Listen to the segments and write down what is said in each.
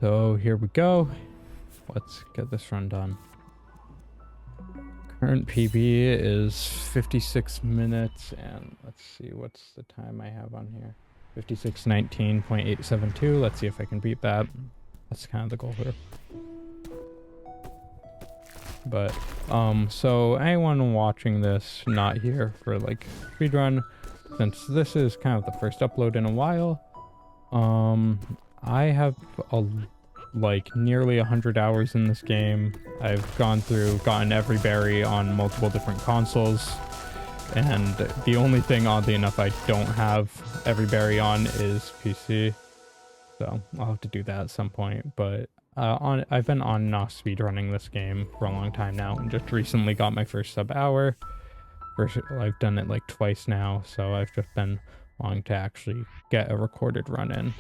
So here we go. Let's get this run done. Current PB is 56 minutes, and let's see what's the time I have on here. 56:19.872. Let's see if I can beat that. That's kind of the goal here. But so anyone watching this not here for like speedrun, since this is kind of the first upload in a while, I have like nearly 100 hours in this game. I've gotten every berry on multiple different consoles, and the only thing, oddly enough, I don't have every berry on is PC, so I'll have to do that at some point. But I've been on and off speedrunning this game for a long time now, and just recently got my first sub hour. I've done it like twice now, so I've just been wanting to actually get a recorded run in.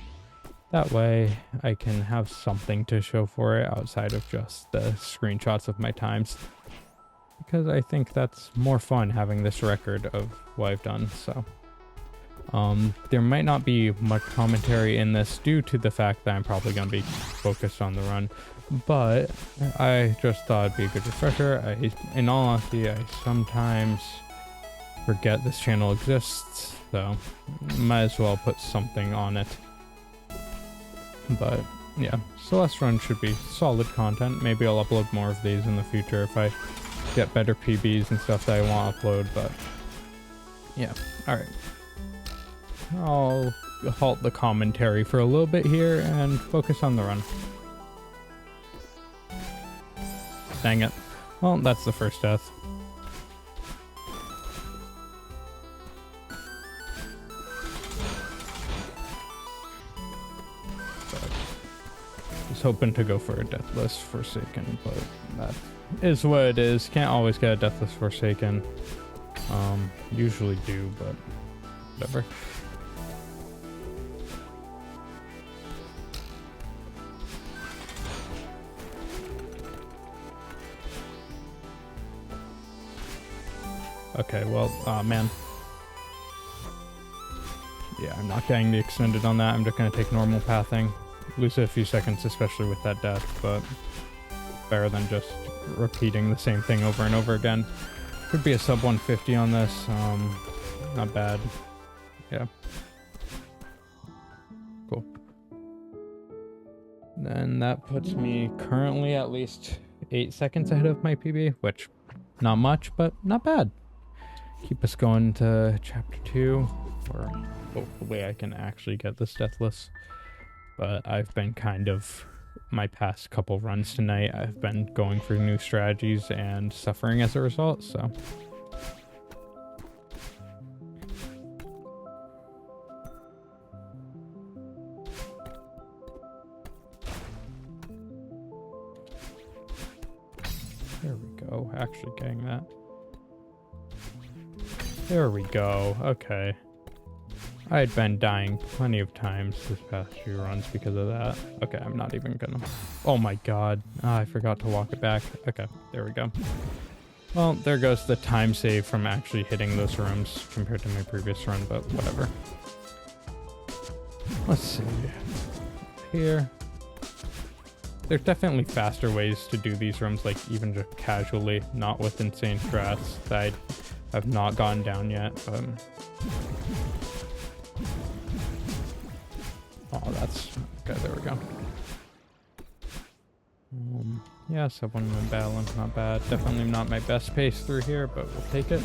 That way I can have something to show for it outside of just the screenshots of my times, because I think that's more fun having this record of what I've done. So there might not be much commentary in this due to the fact that I'm probably going to be focused on the run, but I just thought it'd be a good refresher. In all honesty, I sometimes forget this channel exists, so might as well put something on it. But yeah, Celeste Run should be solid content. Maybe I'll upload more of these in the future if I get better PBs and stuff that I want to upload, but yeah, alright. I'll halt the commentary for a little bit here and focus on the run. Dang it. Well, that's the first death. Hoping to go for a Deathless Forsaken, but that is what it is. Can't always get a Deathless Forsaken. Usually do, but whatever. Okay, well, man. Yeah, I'm not getting the extended on that. I'm just gonna take normal pathing. Lose a few seconds, especially with that death, but better than just repeating the same thing over and over again. Could be a sub 150 on this. Not bad. Yeah. Cool. Then that puts me currently at least 8 seconds ahead of my PB, which not much, but not bad. Keep us going to chapter 2, where hopefully I can actually get this Deathless. But I've been my past couple runs tonight, I've been going for new strategies and suffering as a result, so. There we go, actually getting that. There we go, okay. I had been dying plenty of times this past few runs because of that. Okay, I'm not even gonna... Oh my god. I forgot to walk it back. Okay, there we go. Well, there goes the time save from actually hitting those rooms compared to my previous run, but whatever. Let's see. Here. There's definitely faster ways to do these rooms, like even just casually, not with insane strats that I have not gotten down yet, but... Oh, that's... Okay, there we go. Yeah, sub 1 minute battling, not bad. Definitely not my best pace through here, but we'll take it.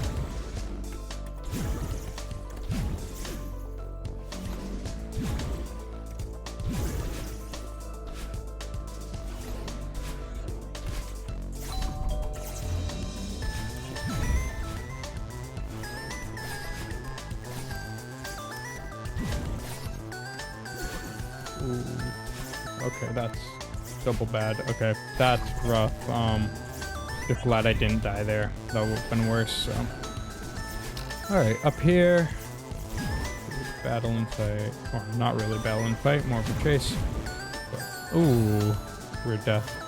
Okay, that's double bad. Okay, that's rough. Just glad I didn't die there. That would have been worse, so. Alright, up here. Battle and fight. Or not really battle and fight, more of a chase. But, ooh, weird death.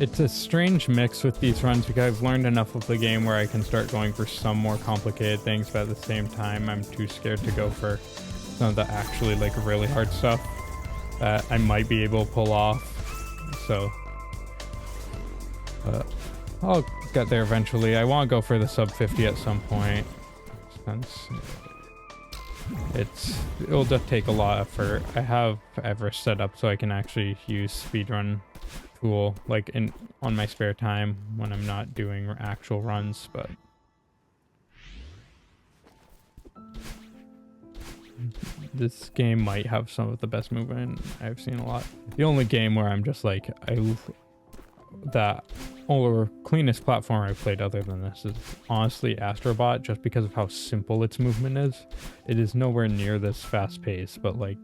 it's a strange mix with these runs because I've learned enough of the game where I can start going for some more complicated things, but at the same time, I'm too scared to go for some of the actually like really hard stuff that I might be able to pull off. So, I'll get there eventually. I want to go for the sub 50 at some point, since it'll just take a lot of effort. I have Everest set up so I can actually use speedrun tool like on my spare time when I'm not doing actual runs, but this game might have some of the best movement I've seen a lot. The only game where I'm just like that or cleanest platform I've played other than this is honestly Astrobot, just because of how simple its movement is. It is nowhere near this fast pace, but like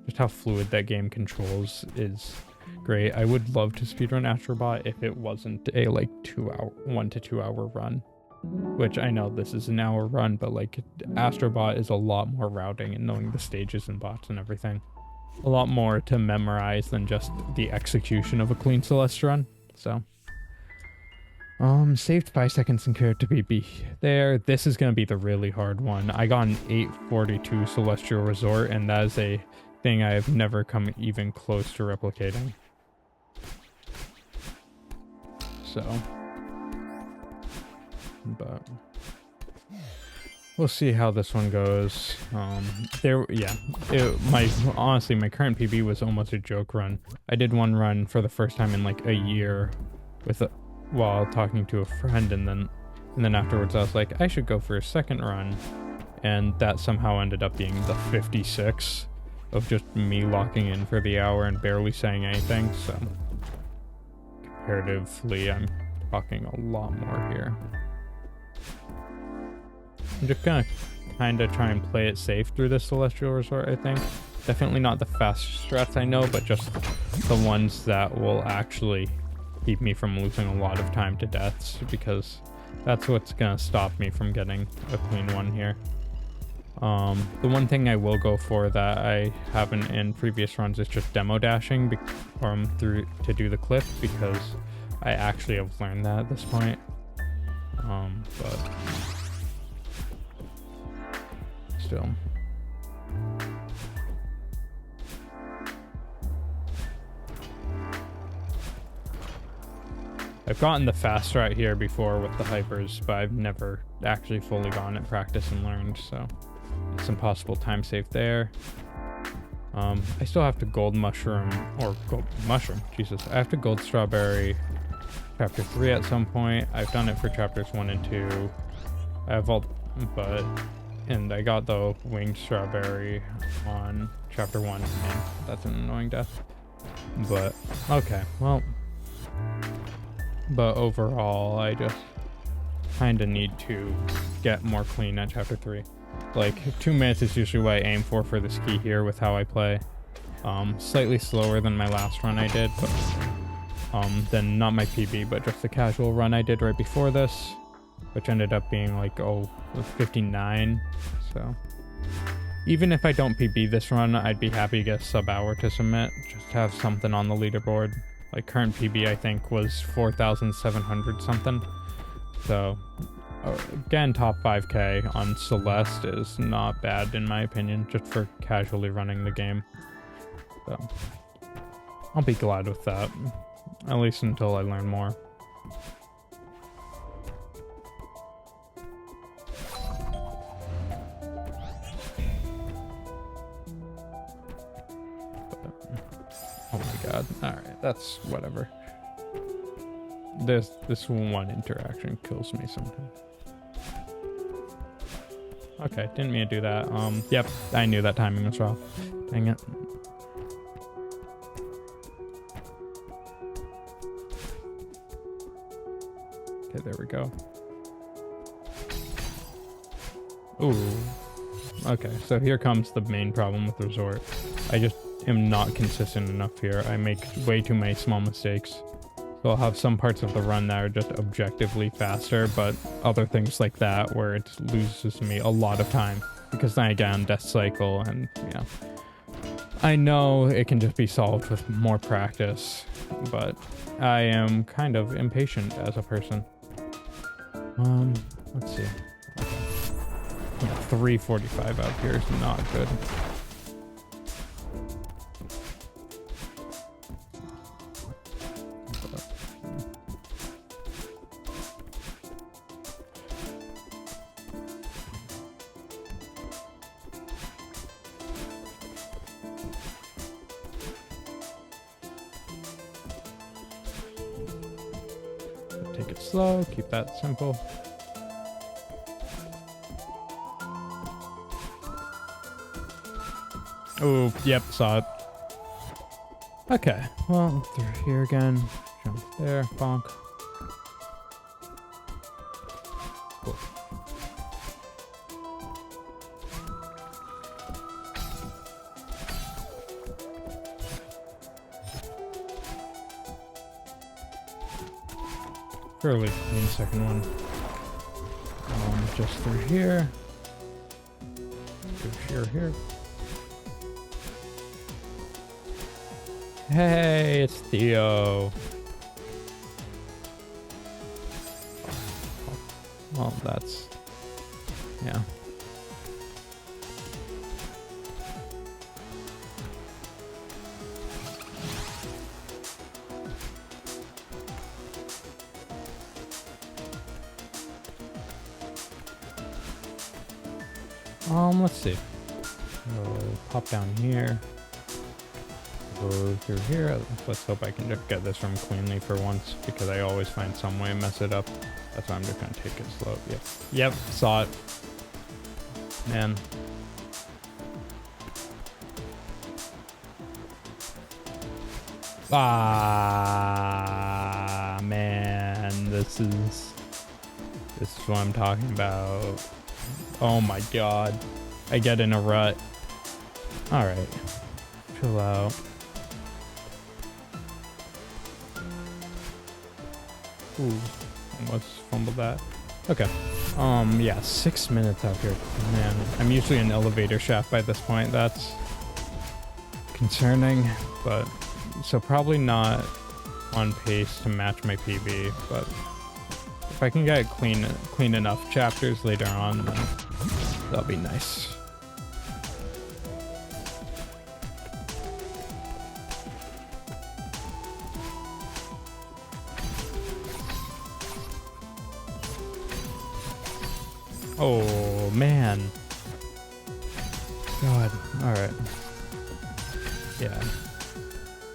just how fluid that game controls is great. I would love to speedrun Astrobot if it wasn't a like 1 to 2 hour run, which I know this is an hour run, but like Astrobot is a lot more routing and knowing the stages and bots and everything. A lot more to memorize than just the execution of a clean Celeste run. So saved 5 seconds in character PB there. This is going to be the really hard one. I got an 842 Celestial Resort, and that is a thing I have never come even close to replicating. So, but we'll see how this one goes. Honestly, my current PB was almost a joke run. I did one run for the first time in like a year while talking to a friend, and then afterwards I was like, I should go for a second run, and that somehow ended up being the 56 of just me locking in for the hour and barely saying anything. So comparatively, I'm talking a lot more here. I'm just gonna kind of try and play it safe through this Celestial Resort, I think. Definitely not the fast strats I know, but just the ones that will actually keep me from losing a lot of time to deaths, because that's what's gonna stop me from getting a clean one here. The one thing I will go for that I haven't in previous runs is just demo dashing through to do the cliff, because I actually have learned that at this point. But still. I've gotten the fast strat here before with the hypers, but I've never actually fully gone at practice and learned, so it's impossible time save there. I still have to gold mushroom, Jesus. I have to gold strawberry chapter 3 at some point. I've done it for chapters 1 and 2. I have and I got the winged strawberry on chapter 1, and that's an annoying death. But, okay, well. But overall, I just kind of need to get more clean at chapter 3. Like, 2 minutes is usually what I aim for this key here with how I play. Slightly slower than my last run I did, but then not my PB, but just the casual run I did right before this, which ended up being like, 59. So even if I don't PB this run, I'd be happy to get a sub hour to submit, just to have something on the leaderboard. Like, current PB I think was 4,700 something. So again, top 5k on Celeste is not bad in my opinion, just for casually running the game. So I'll be glad with that, at least until I learn more. Oh my god. Alright, that's whatever. This one interaction kills me sometimes. Okay, didn't mean to do that. Yep, I knew that timing was wrong. Dang it. Okay, there we go. Ooh. Okay, so here comes the main problem with Resort. I just am not consistent enough here. I make way too many small mistakes. So I'll have some parts of the run that are just objectively faster, but other things like that where it loses me a lot of time, because then I get on death cycle, and yeah. I know it can just be solved with more practice, but I am kind of impatient as a person. Let's see. Yeah, 345 out here is not good. Take it slow, keep that simple. Oh, yep, saw it. Okay, well, through here again. Jump there, bonk. Cool. Fairly clean second one. Just through here. Through here. Hey, it's Theo. Well, that's... yeah. Let's see. We'll pop down here. Go through here. Let's hope I can just get this room cleanly for once, because I always find some way to mess it up. That's why I'm just gonna take it slow. Yep, saw it. Man. Ah, man, this is what I'm talking about. Oh my god. I get in a rut. Alright. Chill out. Ooh. Almost fumbled that. Okay. Yeah, 6 minutes out here. Man, I'm usually an elevator shaft by this point. That's concerning, but so probably not on pace to match my PB, but if I can get clean enough chapters later on, then that'll be nice. Oh man. God. Alright.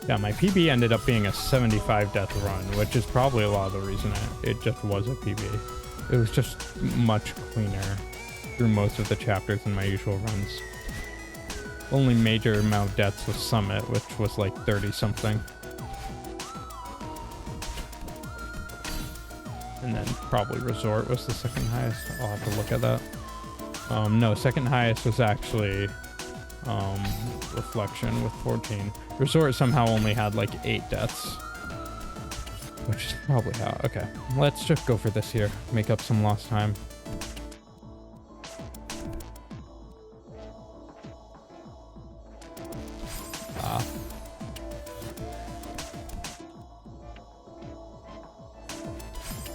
Yeah, my PB ended up being a 75 death run, which is probably a lot of the reason it just was a PB. It was just much cleaner through most of the chapters than my usual runs. Only major amount of deaths was Summit, which was like 30 something. And then probably Resort was the second highest. I'll have to look at that. No, second highest was actually Reflection with 14. Resort somehow only had like 8 deaths, which is probably how. Okay, let's just go for this here. Make up some lost time.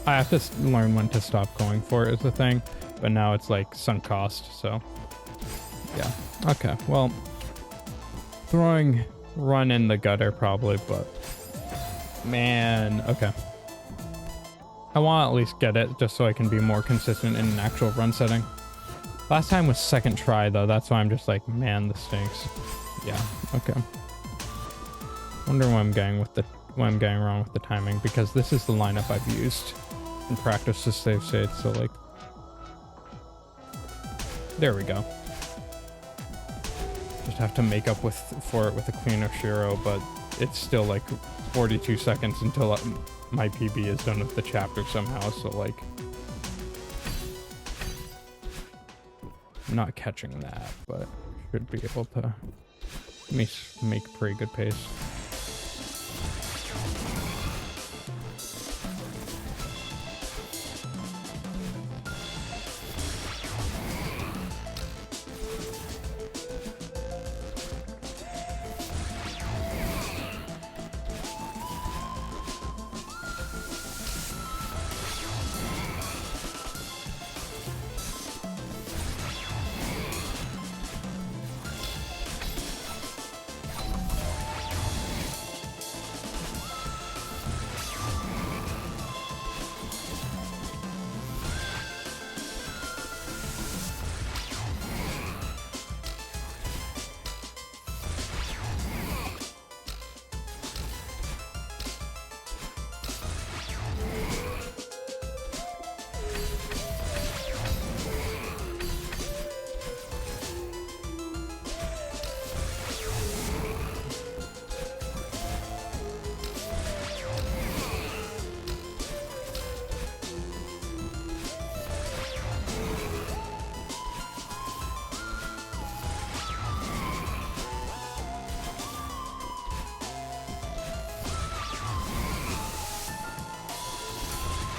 I have to learn when to stop going for it is the thing, but now it's like sunk cost, so yeah. Okay, well, throwing run in the gutter probably, but man, okay. I want to at least get it just so I can be more consistent in an actual run setting. Last time was second try though, that's why I'm just like, man, this stinks. Yeah, okay. Wonder what I'm getting wrong with the timing, because this is the lineup I've used in practice to save states, so like, there we go. Just have to make up for it with a cleaner Shiro, but it's still like 42 seconds until my PB is done with the chapter somehow, so like, I'm not catching that, but should be able to make pretty good pace.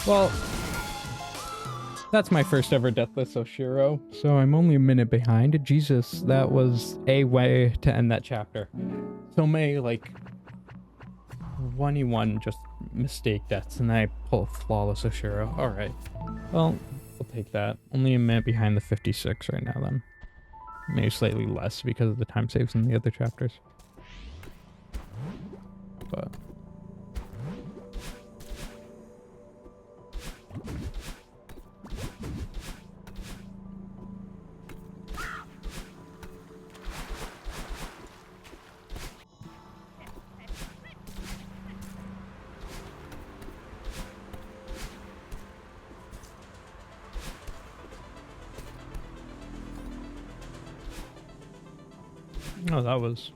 Well, that's my first ever Deathless Oshiro, so I'm only a minute behind. Jesus, that was a way to end that chapter. So many, like, 21 just mistake deaths, and then I pull a flawless Oshiro. Alright. Well, I'll take that. Only a minute behind the 56 right now, then. Maybe slightly less because of the time saves in the other chapters. But... oh, that was...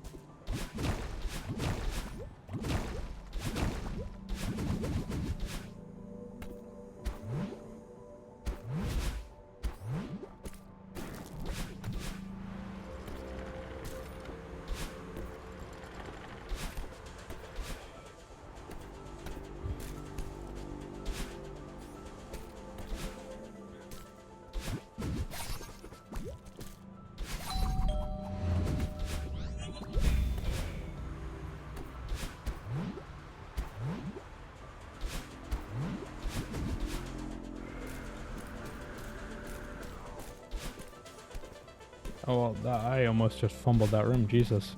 Oh, well, I almost just fumbled that room, Jesus.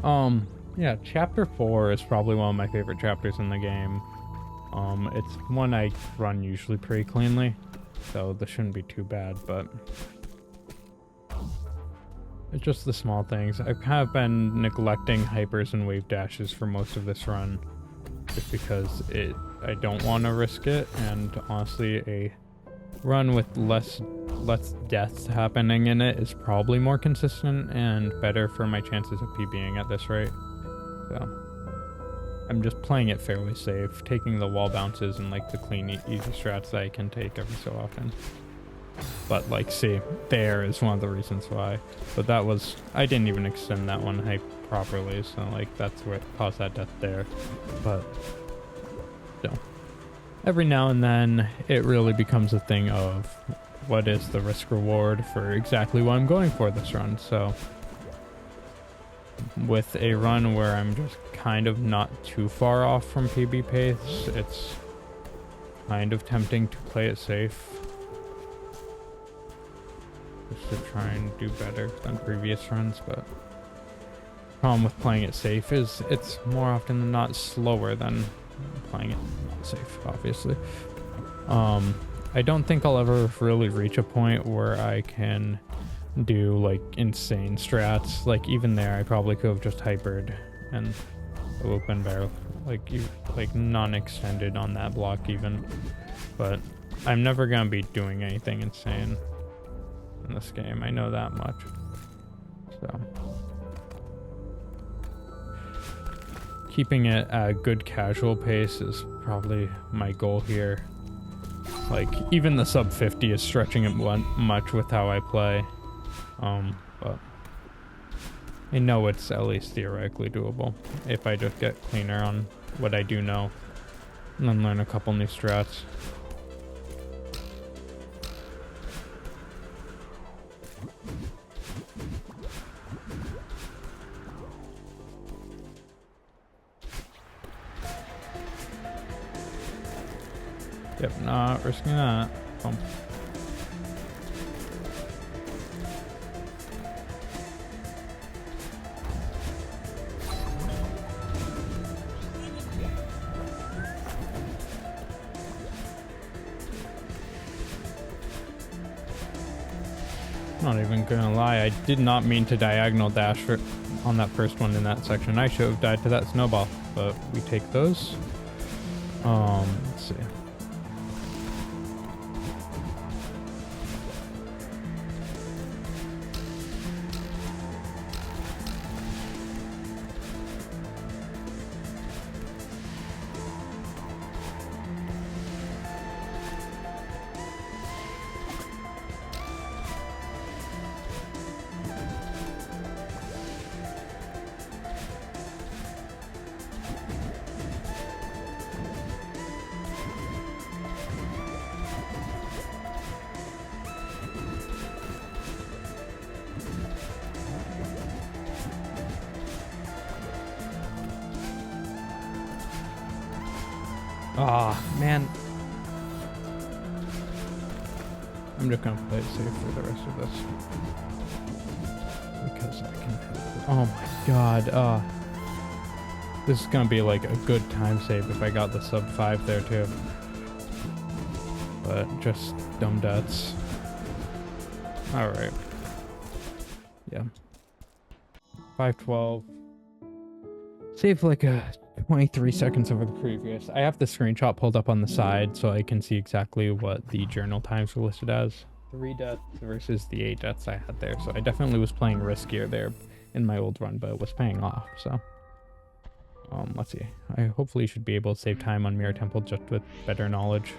Yeah, chapter 4 is probably one of my favorite chapters in the game. It's one I run usually pretty cleanly, so this shouldn't be too bad, but... it's just the small things. I've kind of been neglecting hypers and wave dashes for most of this run, just because I don't want to risk it, and honestly, a run with less deaths happening in it is probably more consistent and better for my chances of PBing at this rate. So I'm just playing it fairly safe, taking the wall bounces and like the clean easy strats that I can take every so often. But like, see, there is one of the reasons why. But that was, I didn't even extend that one hype properly, so like that's what caused that death there. But still, every now and then it really becomes a thing of what is the risk reward for exactly what I'm going for this run. So with a run where I'm just kind of not too far off from PB pace, it's kind of tempting to play it safe, just to try and do better than previous runs. But the problem with playing it safe is it's more often than not slower than playing it not safe, obviously. I don't think I'll ever really reach a point where I can do like insane strats. Like even there I probably could have just hypered and open barrel, like non-extended on that block even. But I'm never gonna be doing anything insane in this game, I know that much. So keeping it at a good casual pace is probably my goal here. Like even the sub 50 is stretching it much with how I play. But I know it's at least theoretically doable if I just get cleaner on what I do know and then learn a couple new strats. Yep, not risking that. Bump. Not even gonna lie, I did not mean to diagonal dash on that first one in that section. I should have died to that snowball, but we take those. Let's see. Ah, man. I'm just gonna play it safe for the rest of this. Because I can... Oh my god, this is gonna be like a good time save if I got the sub 5 there too. But just dumb deaths. Alright. Yeah. 512. Save like a 23 seconds over the previous. I have the screenshot pulled up on the side so I can see exactly what the journal times were listed as. 3 deaths versus the 8 deaths I had there. So I definitely was playing riskier there in my old run, but it was paying off. So let's see. I hopefully should be able to save time on Mirror Temple just with better knowledge.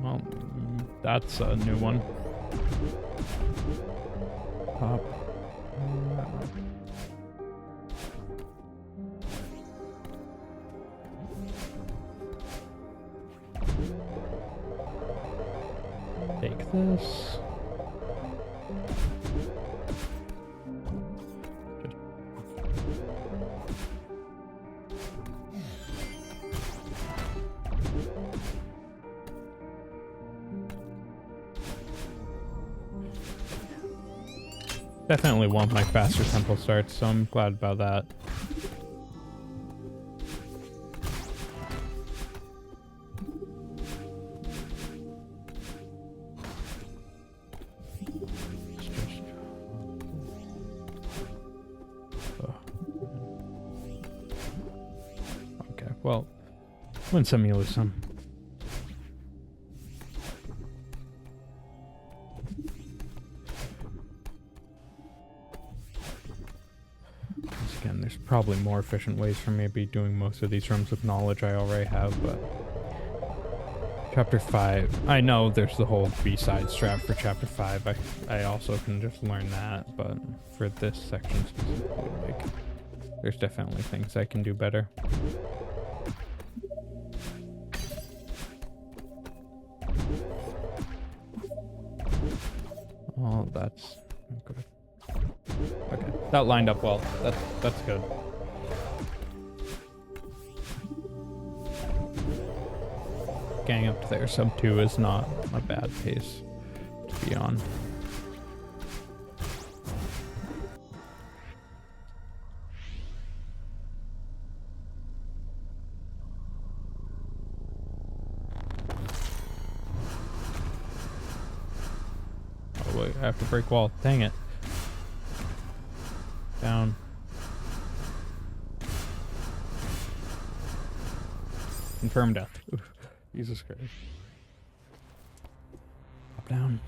Well, that's a new one. Pop. Take this. Definitely want my faster temple starts, so I'm glad about that. Okay, well, win some, you lose some. Again, there's probably more efficient ways for me to be doing most of these rooms with knowledge I already have, but Chapter 5, I know there's the whole B-side strat for Chapter 5. I also can just learn that, but for this section specifically, like, there's definitely things I can do better. Oh, that's good. Okay, that lined up well. That's good. Getting up to there, sub 2 is not a bad pace to be on. Oh wait, I have to break wall. Dang it. Down. Confirm death. Oof. Jesus Christ. Up, down.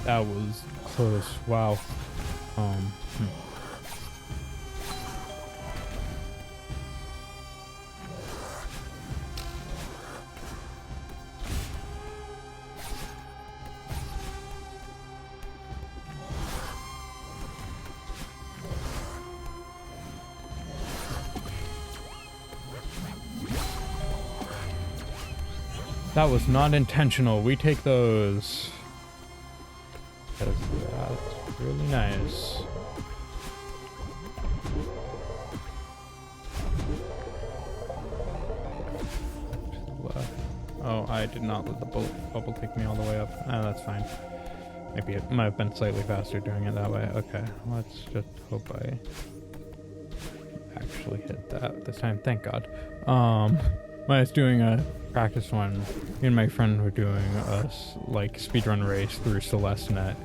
That was close. Wow. That was not intentional. We take those. because that's really nice. Oh, I did not let the bubble take me all the way up. Ah, that's fine. Maybe it might have been slightly faster doing it that way. Okay, let's just hope I actually hit that this time. Thank God. When I was doing a practice one, me and my friend were doing a like speedrun race through Celeste Any,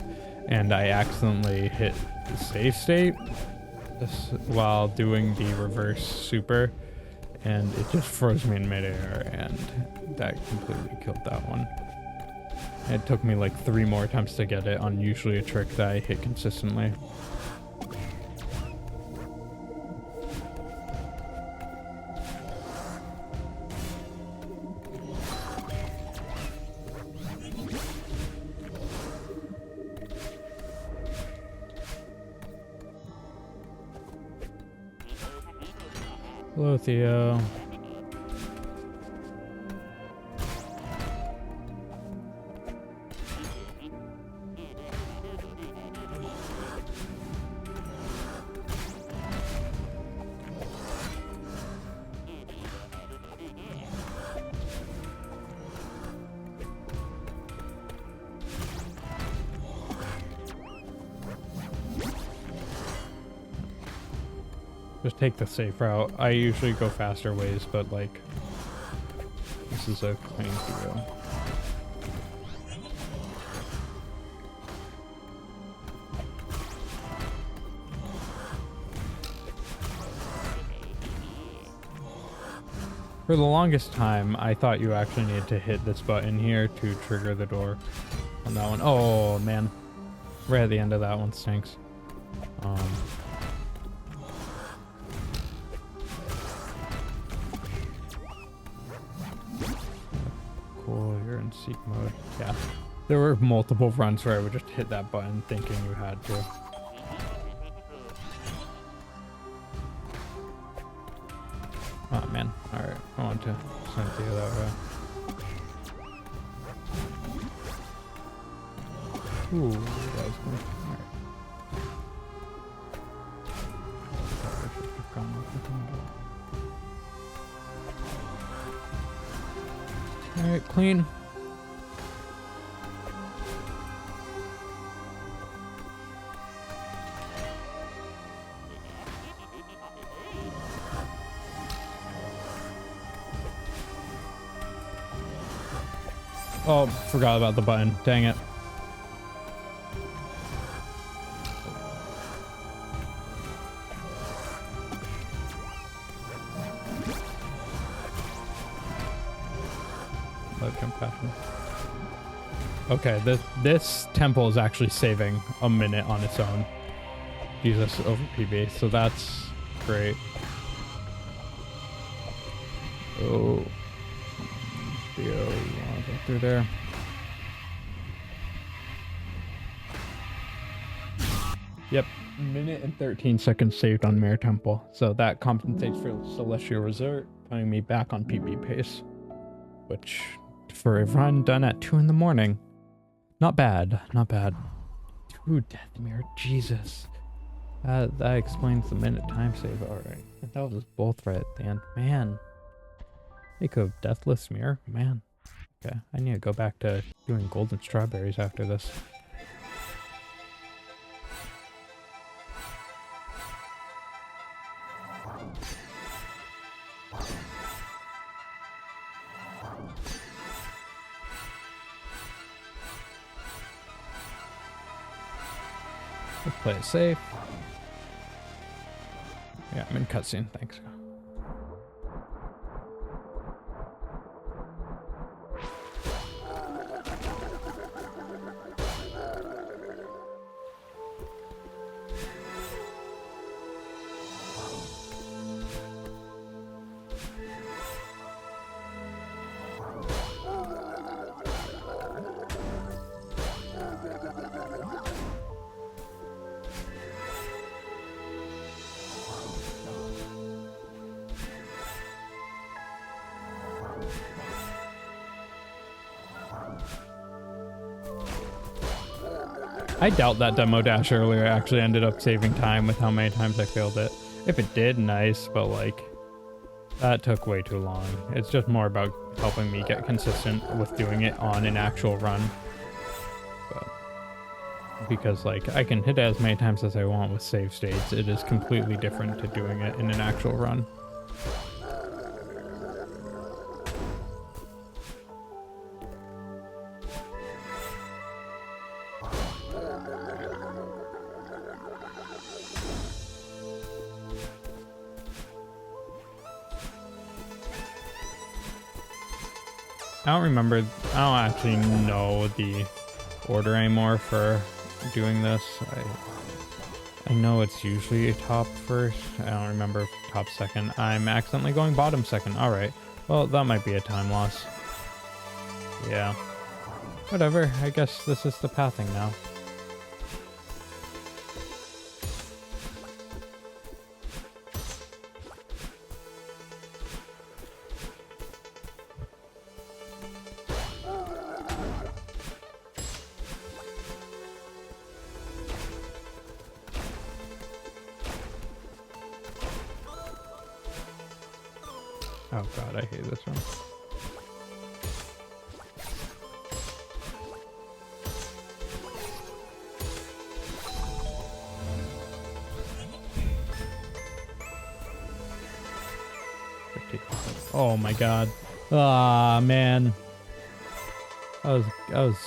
and I accidentally hit the save state while doing the reverse super, and it just froze me in midair, and that completely killed that one. It took me like 3 more attempts to get it on usually a trick that I hit consistently. Hello, Theo. Just take the safe route. I usually go faster ways, but like, this is a clean video. For the longest time, I thought you actually needed to hit this button here to trigger the door on that one. Oh man, right at the end of that one stinks. Cool, you're in seek mode. Yeah, there were multiple runs where I would just hit that button thinking you had to. Oh man, alright, I want to send you that way. Ooh, that was good. Alright. Alright, clean. Oh, forgot about the button. Dang it. Compassion. Okay, this temple is actually saving a minute on its own. Jesus, over PB, so that's great. Oh, Theo, you wanna go through there? Yep, minute and 13 seconds saved on Mare Temple, so that compensates for Celestial Resort, putting me back on PB pace, which for a run done at 2 in the morning, not bad, not bad. 2 death mirror, Jesus. That explains the minute time save. Alright, that was both right at the end. Man, make a deathless mirror, man. Okay, I need to go back to doing golden strawberries after this. Let's play it safe. Yeah, I'm in cutscene, thanks. I doubt that demo dash earlier actually ended up saving time with how many times I failed it. If it did, nice, but like, that took way too long. It's just more about helping me get consistent with doing it on an actual run. But because like, I can hit it as many times as I want with save states. It is completely different to doing it in an actual run. I don't remember, I don't actually know the order anymore for doing this. I know it's usually a top first. I don't remember if top second. I'm accidentally going bottom second. Alright. Well, that might be a time loss. Yeah. Whatever. I guess this is the pathing now. Oh god, I hate this one. Oh my god. Ah, man. I was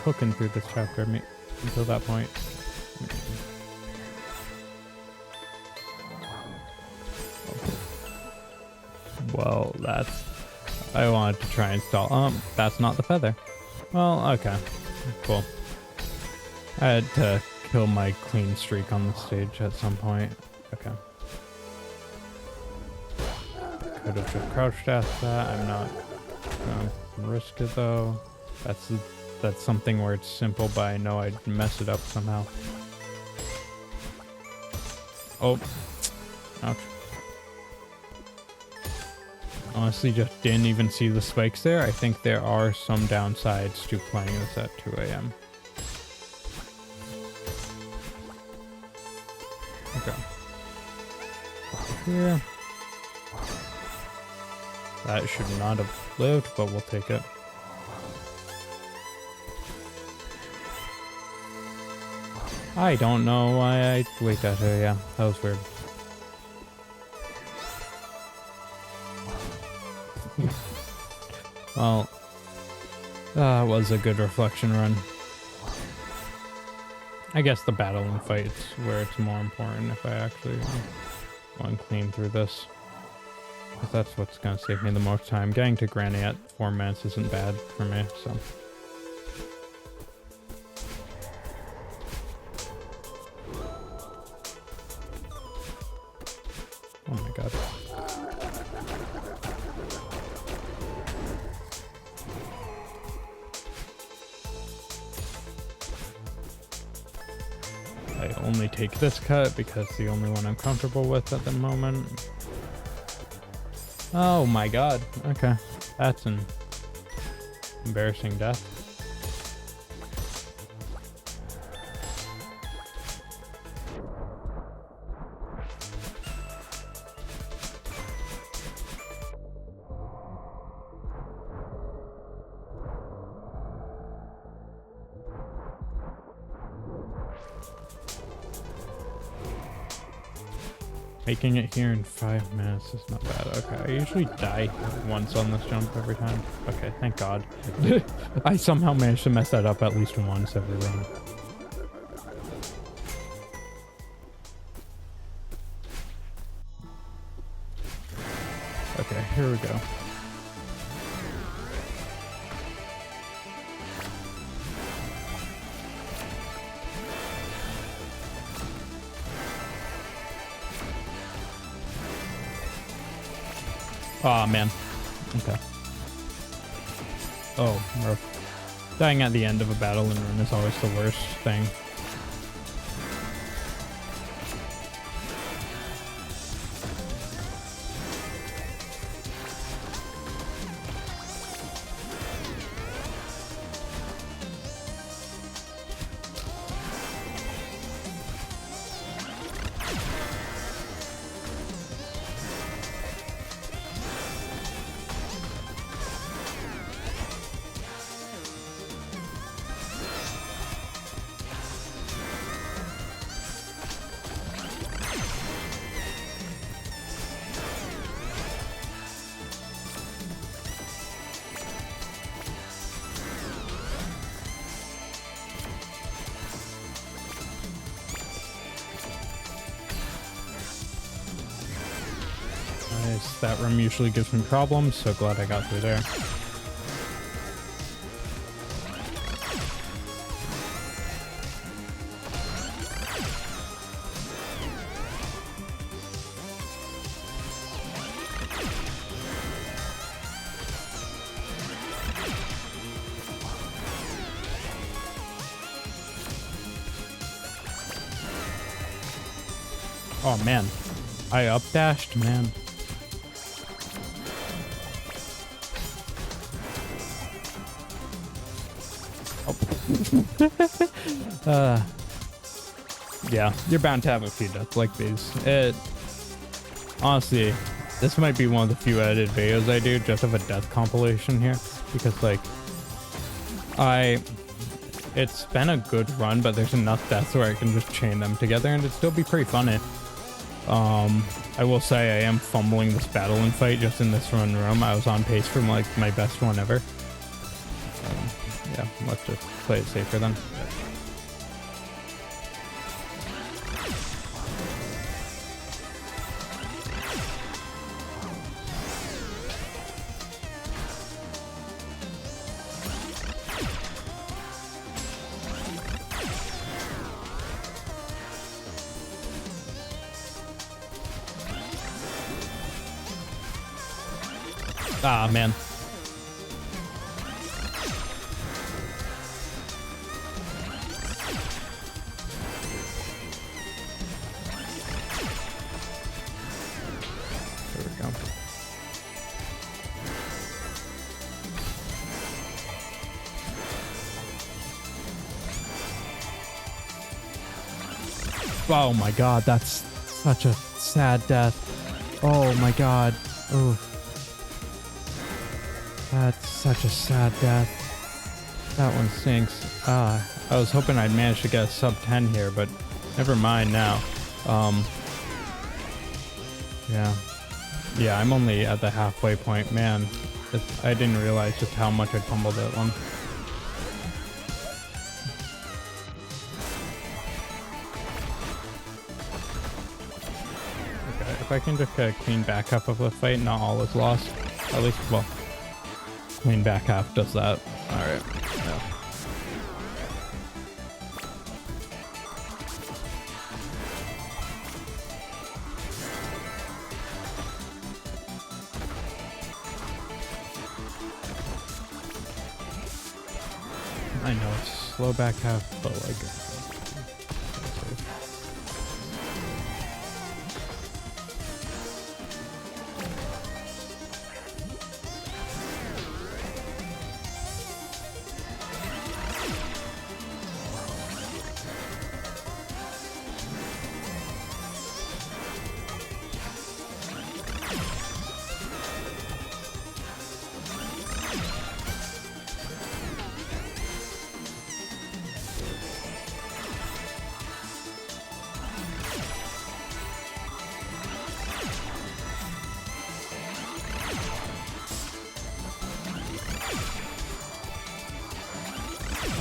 cooking through this chapter until that point. Well, I wanted to try and stall. That's not the feather. Well, okay. Cool. I had to kill my clean streak on the stage at some point. Okay. Could have just crouched at that. I'm not gonna risk it though. That's something where it's simple, but I know I'd mess it up somehow. Oh. Ouch. Honestly, just didn't even see the spikes there. I think there are some downsides to playing this at 2 a.m. Okay. Here. That should not have lived, but we'll take it. I don't know why I wait that here. Yeah, that was weird. Well, that was a good reflection run. I guess the battle and fights where it's more important if I actually want to clean through this. Because that's what's going to save me the most time. Getting to Granny at 4 minutes isn't bad for me, so. Oh my god. I only take this cut because it's the only one I'm comfortable with at the moment. Oh my god. Okay. That's an embarrassing death. Making it here in 5 minutes is not bad. Okay, I usually die once on this jump every time. Okay, thank god. I somehow managed to mess that up at least once every run. Okay, here we go. Aw, man. Okay. Oh, rough. Dying at the end of a battle and run is always the worst thing. because that room usually gives me problems, so glad I got through there. Oh man, I updashed, man. Oh. Yeah, you're bound to have a few deaths like these. Honestly, this might be one of the few edited videos I do just of a death compilation here, because like, it's been a good run, but there's enough deaths where I can just chain them together and it'd still be pretty funny. I will say I am fumbling this battle and fight just in this run room. I was on pace for like my best one ever. Yeah, let's just play it safer then. Ah, man. There we go. Oh my god, that's such a sad death. Oh my god. Oh. That's such a sad death. That one stinks. I was hoping I'd manage to get a sub 10 here, but never mind now. Yeah, I'm only at the halfway point. Man, I didn't realize just how much I fumbled that one. Okay, if I can just get a clean back half of the fight, not all is lost. At least, well, clean back half does that. Alright. Yeah. I know it's slow back half, but like...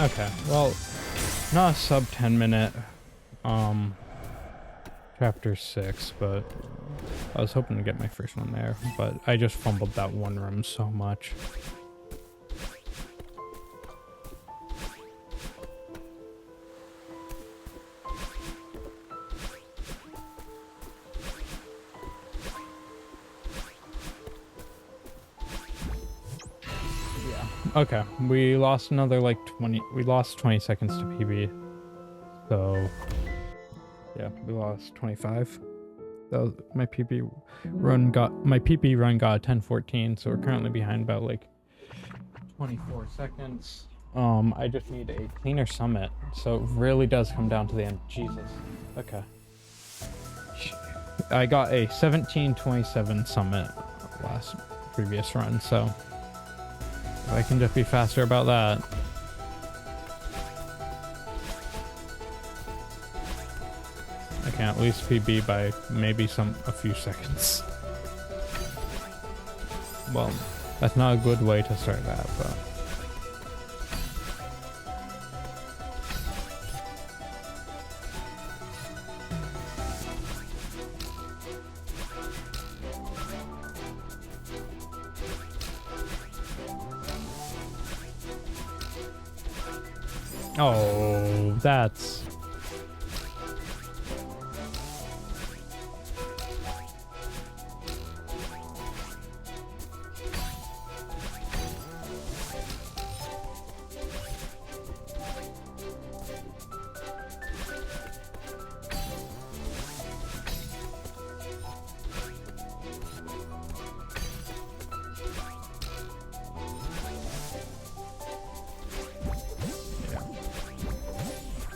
Okay, well, not a sub 10 minute chapter 6, but I was hoping to get my first one there, but I just fumbled that one room so much. Okay, we lost another like 20, we lost 20 seconds to PB. So, yeah, we lost 25. That was, my PB run got a 10:14, so we're currently behind about like 24 seconds. I just need a cleaner summit, so it really does come down to the end. Jesus. Okay. I got a 17:27 summit previous run, so I can just be faster about that. I can at least PB by maybe a few seconds. Well, that's not a good way to start that, but... Oh, that's...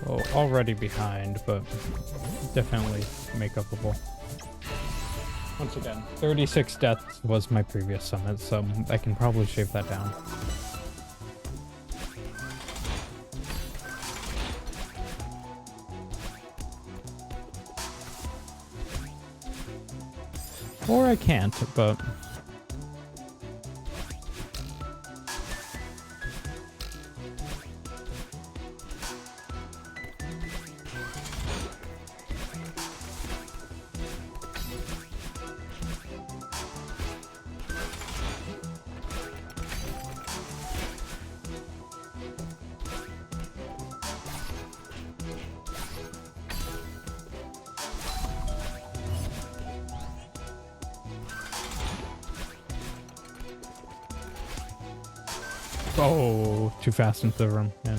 Well, already behind, but definitely make-upable. Once again, 36 deaths was my previous summit, so I can probably shave that down. Or I can't, but... Oh, too fast into the room, yeah.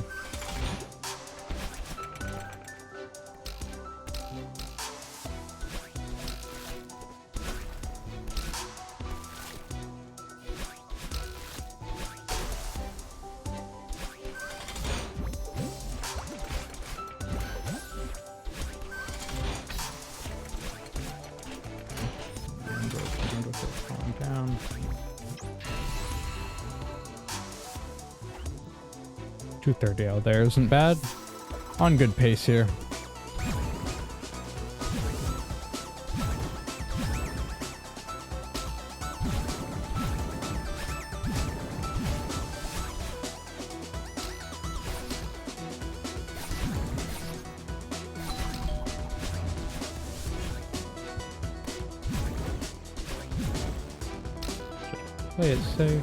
Calm down. $230 out there isn't bad. On good pace here. Play it safe.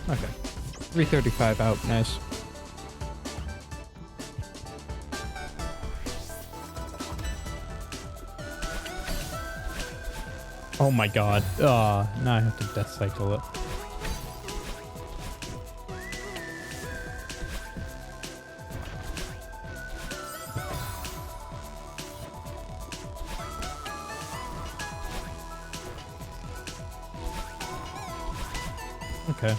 Okay. 335 out, nice. Oh my god. Now I have to death cycle it. Okay.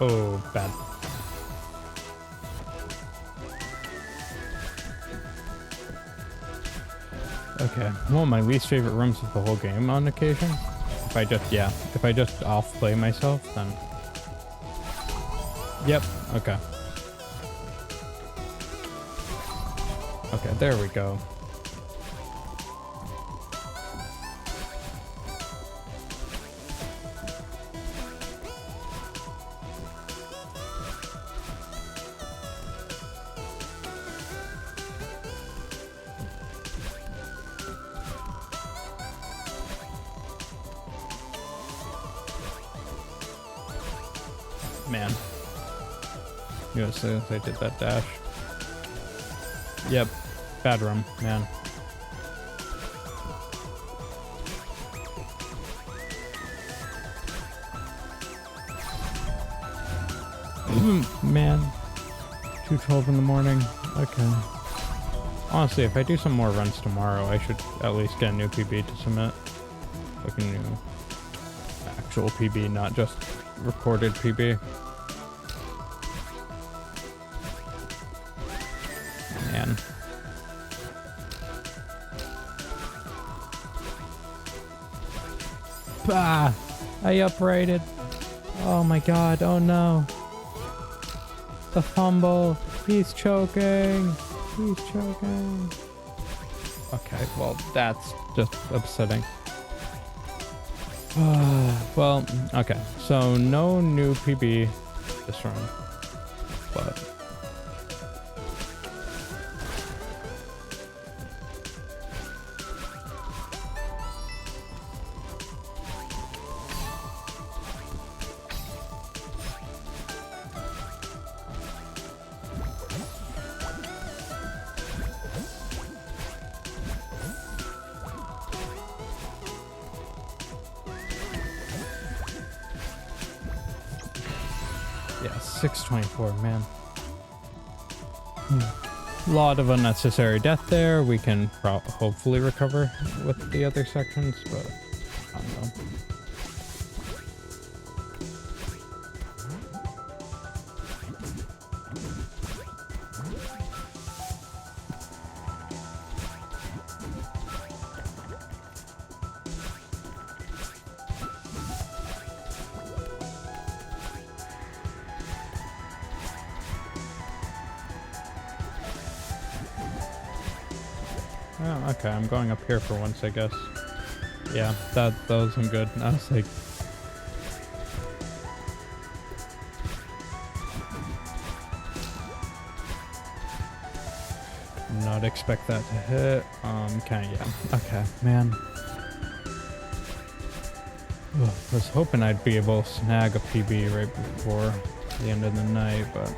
Oh, bad. Okay, one of my least favorite rooms of the whole game on occasion. If I just off-play myself, then... Yep, okay. Okay, there we go. Man. You know, as soon as I did that dash. Yep. Bad room, man. Man. 2:12 in the morning. Okay. Honestly, if I do some more runs tomorrow, I should at least get a new PB to submit. Like a new actual PB, not just recorded PB. Man. Ah, I uprighted. Oh my god, oh no. The fumble. He's choking. He's choking. Okay, well, that's just upsetting. Well, okay. So, no new PB this run. But... yeah, 624, man. Lot of unnecessary death there. We can hopefully recover with the other sections, but I don't know. Oh, okay, I'm going up here for once, I guess. Yeah, that wasn't good. I was like... not expect that to hit. Okay, yeah. Okay, man. Ugh, I was hoping I'd be able to snag a PB right before the end of the night, but...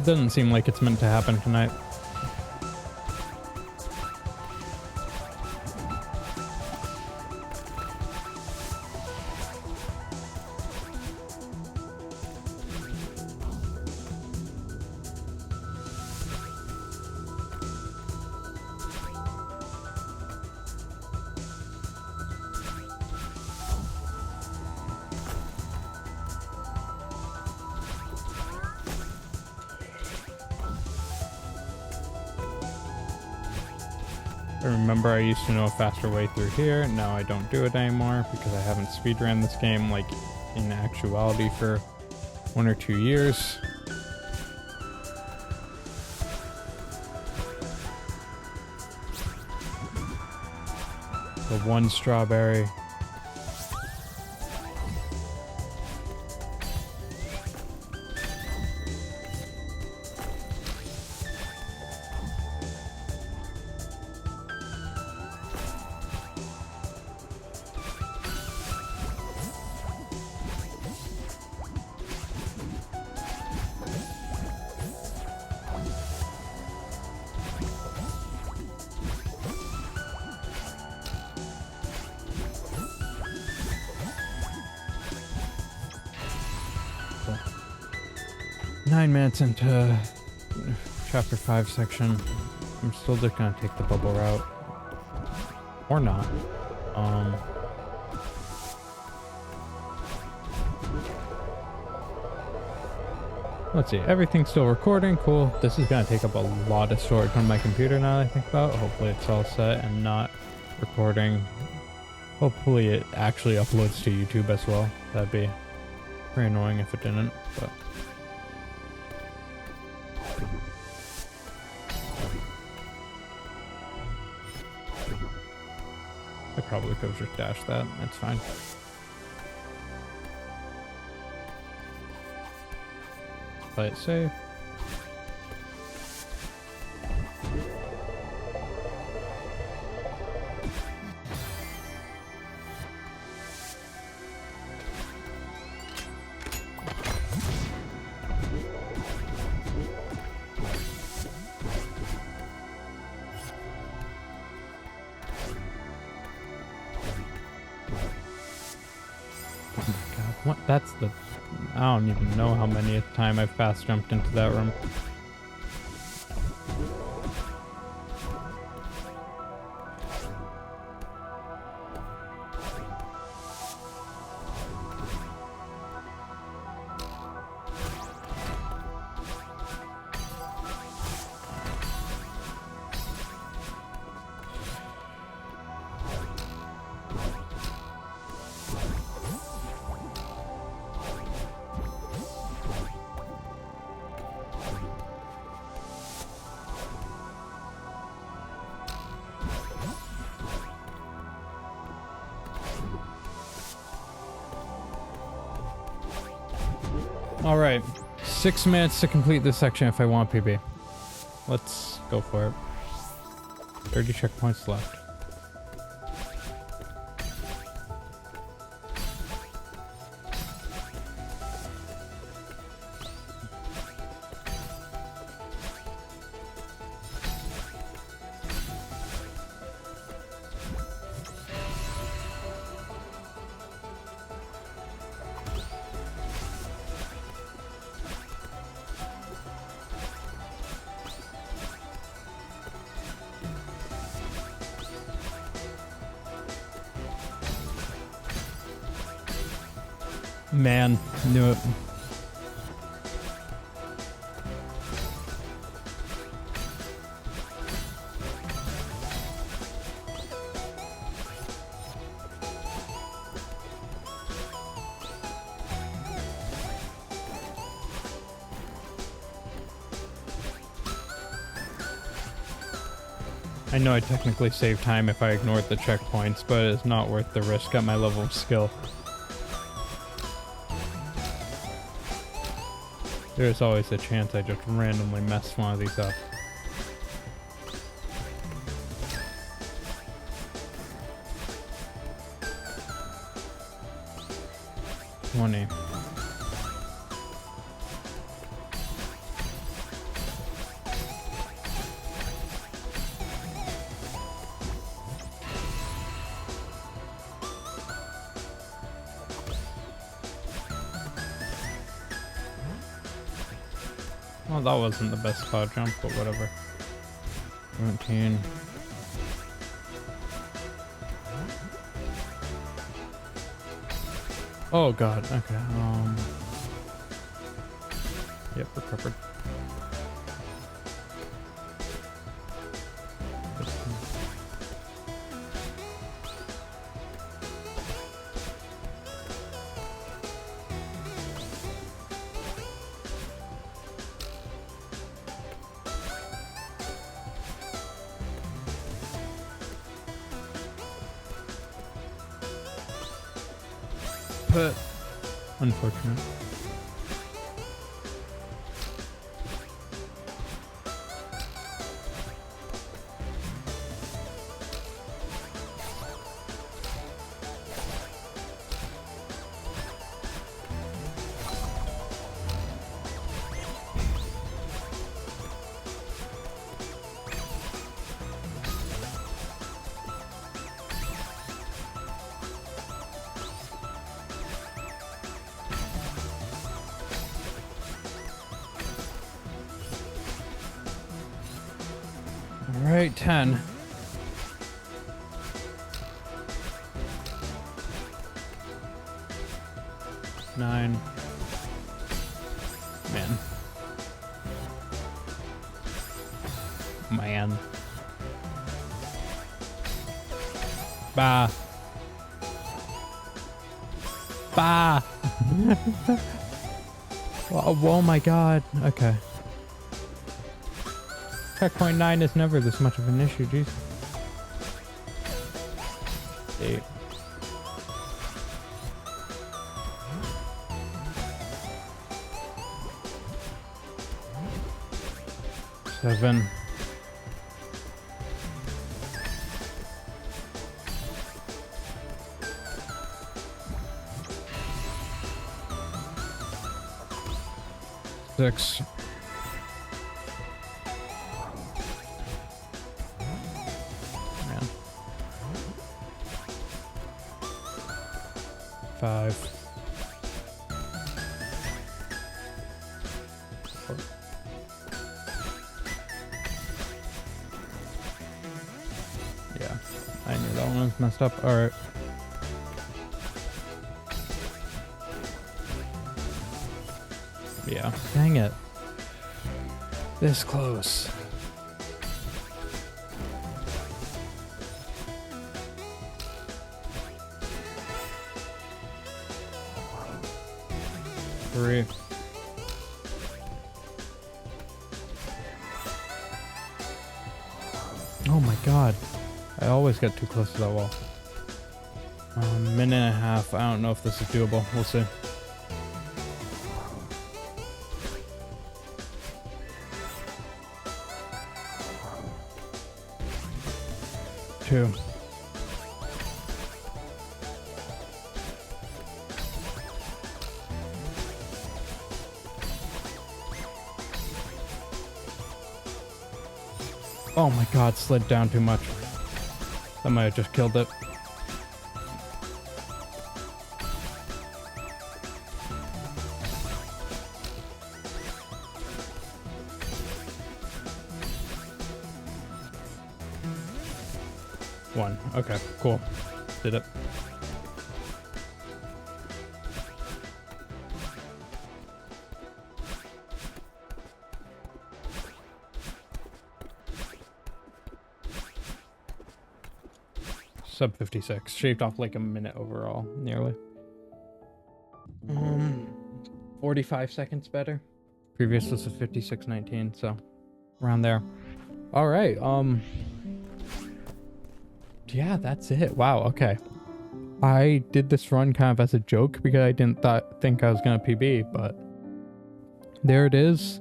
doesn't seem like it's meant to happen tonight. I remember I used to know a faster way through here. Now I don't do it anymore because I haven't speedrun this game like in actuality for 1 or 2 years. The one strawberry. Cool. 9 minutes into chapter 5 section. I'm still just gonna take the bubble route. Or not. Let's see, everything's still recording, cool. This is gonna take up a lot of storage on my computer now that I think about it. Hopefully it's all set and not recording. Hopefully it actually uploads to YouTube as well. That'd be pretty annoying if it didn't, but... I probably could have just dashed that, that's fine. Play it safe. Oh my god, what? That's the... I don't even know how many time I've fast jumped into that room. All right, 6 minutes to complete this section if I want PB. Let's go for it. 30 checkpoints left. Man, knew it. I know I technically save time if I ignored the checkpoints, but it's not worth the risk at my level of skill. There's always a chance I just randomly mess one of these up. $20. Well, that wasn't the best cloud jump, but whatever. 17. Oh god, okay. Yep, recovered. But unfortunate. All right, 10. Nine. Man. Bah. Bah. Oh my god. Okay. Checkpoint 9 is never this much of an issue, jeez. 8. 7. 6. 5. 4. Yeah, I knew that one was messed up. All right. Yeah, dang it. This close. Three. Oh my god. I always get too close to that wall. Minute and a half. I don't know if this is doable. We'll see. too. Oh my god, slid down too much. That might have just killed it. One. Okay, cool. Did it. Sub 56. Shaved off like a minute overall, nearly. 45 seconds better. Previous was a 56:19, so around there. All right. Yeah, that's it. Wow. Okay. I did this run kind of as a joke because I didn't think I was gonna PB, but there it is.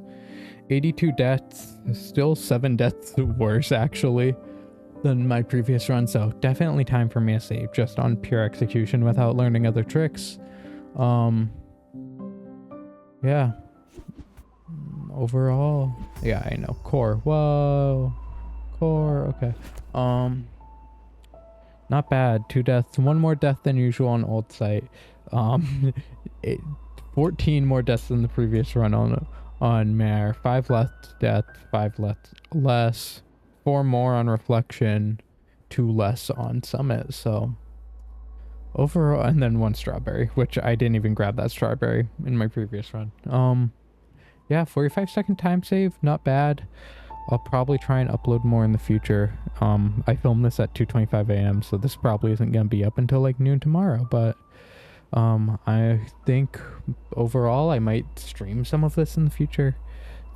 82 deaths. Still 7 deaths worse actually than my previous run, so definitely time for me to save just on pure execution without learning other tricks. Yeah. Overall, yeah, I know. Core. Whoa. Core. Okay. Not bad. 2 deaths. 1 more death than usual on old site. 14 more deaths than the previous run on Mare. 5 less death. 5 less. 4 more on Reflection. 2 less on Summit. So overall, and then 1 strawberry, which I didn't even grab that strawberry in my previous run. Yeah, 45-second time save. Not bad. I'll probably try and upload more in the future. I filmed this at 2:25 a.m. so this probably isn't going to be up until like noon tomorrow, but I think overall I might stream some of this in the future.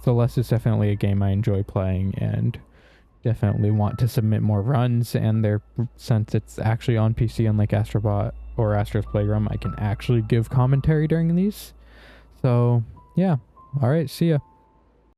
Celeste is definitely a game I enjoy playing and definitely want to submit more runs, and since it's actually on PC unlike Astrobot or Astro's Playground, I can actually give commentary during these. So yeah, all right, see ya.